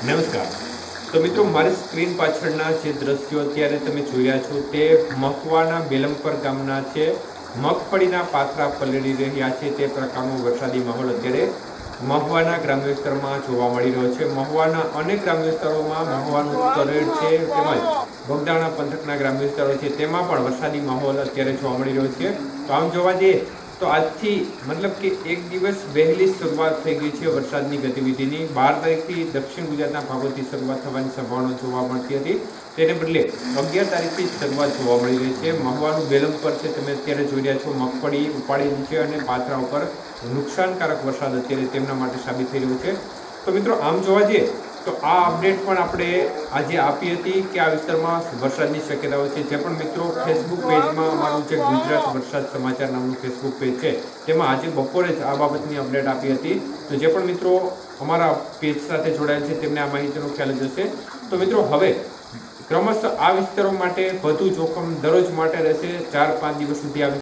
નમસ્કાર। તો મિત્રો, મારી સ્ક્રીન પાછળના જે દ્રશ્યો અત્યારે તમે જોઈ રહ્યા છો તે મહુવાના બેલમપર ગામના છે। મગફળીના પાથરા પલળી રહ્યા છે તે પ્રકારનો વરસાદી માહોલ અત્યારે મહુવાના ગ્રામ્ય વિસ્તારમાં જોવા મળી રહ્યો છે। મહુવાના અનેક ગ્રામ્ય વિસ્તારોમાં મહુવાનું તળેટ છે તેમજ બગદાણા પંથકના ગ્રામ્ય વિસ્તારો છે તેમાં પણ વરસાદી માહોલ અત્યારે જોવા મળી રહ્યો છે। તો આમ જોવા જઈએ તો આજથી મતલબ કે એક દિવસ વહેલી શરૂઆત થઈ ગઈ છે વરસાદની ગતિવિધિની। 12 તારીખથી દક્ષિણ ગુજરાતના ભાગોથી શરૂઆત થવાની સંભાવના જોવા મળતી હતી, તેને બદલે 11 તારીખથી શરૂઆત જોવા મળી રહી છે। મહુવાનું બેલમપર છે તમે અત્યારે જોઈ રહ્યા છો, મગફળી ઉપાડી છે અને પાથરા ઉપર નુકસાનકારક વરસાદ અત્યારે તેમના માટે સાબિત થઈ રહ્યો છે। તો મિત્રો, આમ જોવા જઈએ તો આ અપડેટ પણ આપણે આજે આપી હતી કે આ વિસ્તારમાં વરસાદની શક્યતાઓ છે। જે પણ મિત્રો ફેસબુક પેજમાં અમારું જે ગુજરાત વરસાદ સમાચાર નામનું ફેસબુક પેજ છે તેમાં આજે બપોરે જ આ બાબતની અપડેટ આપી હતી। તો જે પણ મિત્રો અમારા પેજ સાથે જોડાયેલ છે તેમને આ માહિતીનો ખ્યાલ જ હશે। તો મિત્રો, હવે ક્રમશઃ આ વિસ્તારો માટે વધુ જોખમ દરરોજ માટે રહેશે। 4-5 દિવસ સુધી આ